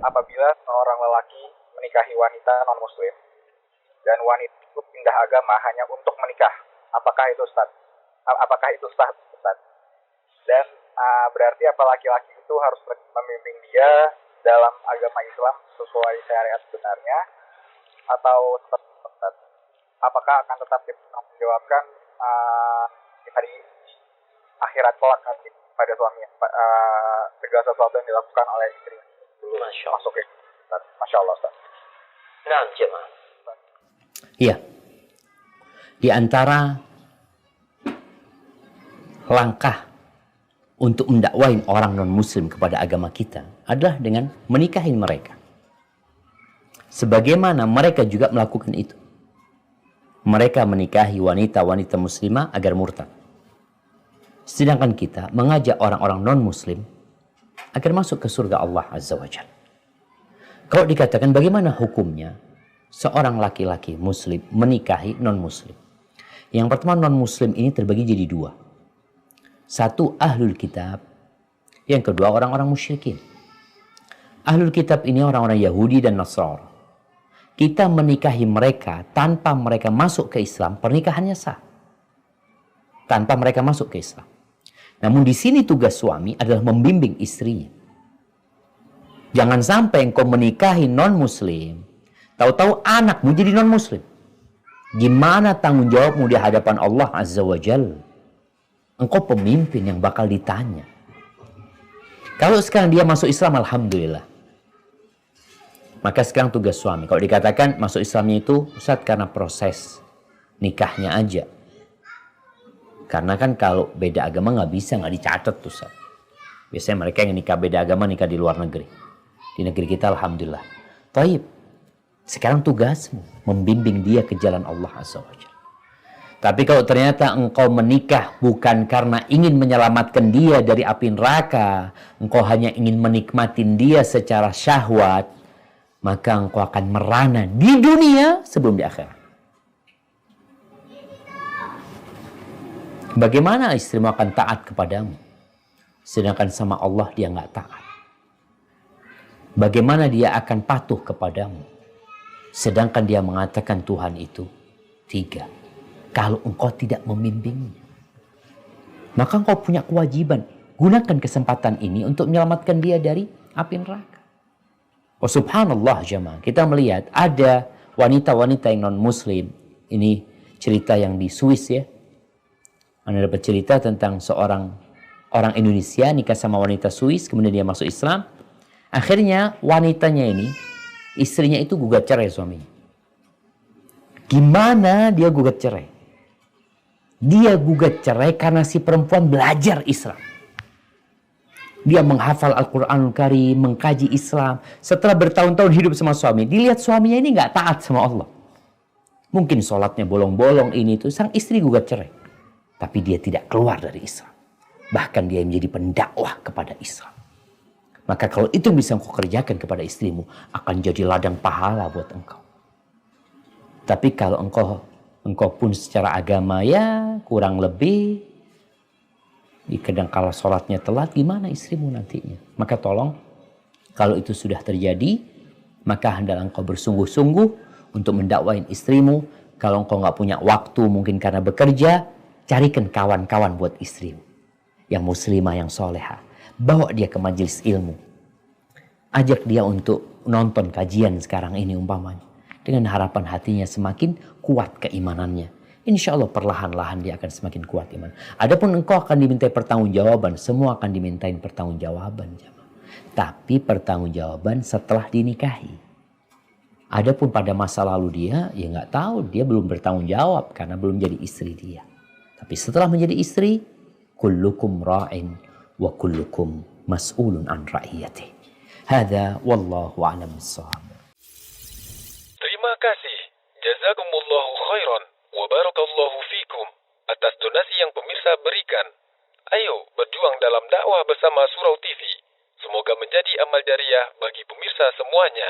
apabila seorang lelaki menikahi wanita non-muslim dan wanita itu pindah agama hanya untuk menikah, apakah itu sah? Apakah itu sah, Ustaz? Dan berarti apa laki-laki itu harus memimpin dia dalam agama Islam sesuai syariat sebenarnya, atau tetap, apakah akan tetap dipertanggungjawabkan di hari akhirat kelak nanti pada suaminya, segala sesuatu yang dilakukan oleh istri masuk ya, Masya Allah, Ustaz. Nah, jemaah. Iya. Di antara langkah untuk mendakwain orang non-muslim kepada agama kita adalah dengan menikahi mereka. Sebagaimana mereka juga melakukan itu. Mereka menikahi wanita-wanita muslimah agar murtad. Sedangkan kita mengajak orang-orang non-muslim agar masuk ke surga Allah Azza wa Jalla. Kalau dikatakan bagaimana hukumnya seorang laki-laki muslim menikahi non-muslim. Yang pertama, non-muslim ini terbagi jadi dua. Satu, ahlul kitab. Yang kedua, orang-orang musyrikin. Ahlul kitab ini orang-orang Yahudi dan Nasrani. Kita menikahi mereka tanpa mereka masuk ke Islam, pernikahannya sah. Tanpa mereka masuk ke Islam. Namun di sini tugas suami adalah membimbing istrinya. Jangan sampai engkau menikahi non-muslim, tahu-tahu anakmu jadi non-muslim. Gimana tanggung jawabmu di hadapan Allah Azza wa Jalla? Engkau pemimpin yang bakal ditanya. Kalau sekarang dia masuk Islam, alhamdulillah. Maka sekarang tugas suami. Kalau dikatakan masuk Islamnya itu, Ustaz, karena proses nikahnya aja. Karena kan kalau beda agama nggak bisa, nggak dicatat tuh, Ustaz. Biasanya mereka yang nikah beda agama nikah di luar negeri. Di negeri kita alhamdulillah. Taib. Sekarang tugasmu membimbing dia ke jalan Allah Azza wa Jalla. Tapi kalau ternyata engkau menikah bukan karena ingin menyelamatkan dia dari api neraka, engkau hanya ingin menikmatin dia secara syahwat, maka engkau akan merana di dunia sebelum di akhirat. Bagaimana istrimu akan taat kepadamu, sedangkan sama Allah dia nggak taat? Bagaimana dia akan patuh kepadamu, sedangkan dia mengatakan Tuhan itu tiga? Kalau engkau tidak membimbingnya, maka engkau punya kewajiban. Gunakan kesempatan ini untuk menyelamatkan dia dari api neraka. Oh subhanallah jemaah, kita melihat ada wanita-wanita yang non-muslim. Ini cerita yang di Swiss ya. Anda dapat cerita tentang seorang orang Indonesia nikah sama wanita Swiss, kemudian dia masuk Islam. Akhirnya wanitanya ini, istrinya itu gugat cerai suaminya. Gimana dia gugat cerai? Dia gugat cerai karena si perempuan belajar Islam. Dia menghafal Al-Quranul Karim, mengkaji Islam. Setelah bertahun-tahun hidup sama suami, dilihat suaminya ini nggak taat sama Allah. Mungkin sholatnya bolong-bolong ini itu, sang istri gugat cerai. Tapi dia tidak keluar dari Islam. Bahkan dia menjadi pendakwah kepada Islam. Maka kalau itu bisa engkau kerjakan kepada istrimu, akan jadi ladang pahala buat engkau. Tapi kalau engkau pun secara agama ya kurang lebih, kadang kala sholatnya telat, gimana istrimu nantinya? Maka tolong, kalau itu sudah terjadi, maka hendaklah engkau bersungguh-sungguh untuk mendakwain istrimu. Kalau engkau nggak punya waktu mungkin karena bekerja, carikan kawan-kawan buat istrimu yang muslimah, yang soleha. Bawa dia ke majelis ilmu. Ajak dia untuk nonton kajian sekarang ini umpamanya. Dengan harapan hatinya semakin kuat keimanannya. Insya Allah perlahan-lahan dia akan semakin kuat iman. Adapun engkau akan dimintai pertanggungjawaban. Semua akan dimintain pertanggungjawaban. Tapi pertanggungjawaban setelah dinikahi. Adapun pada masa lalu dia, ya nggak tahu. Dia belum bertanggung jawab karena belum jadi istri dia. Tapi setelah menjadi istri, kullukum ra'in wa kullukum mas'ulun an ra'iyatih. Hadza wallahu a'lam bissawab. Terima kasih. Jazakumullahu khairan wa barakallahu fikum atas donasi yang pemirsa berikan. Ayo berjuang dalam dakwah bersama Surau TV. Semoga menjadi amal jariah bagi pemirsa semuanya.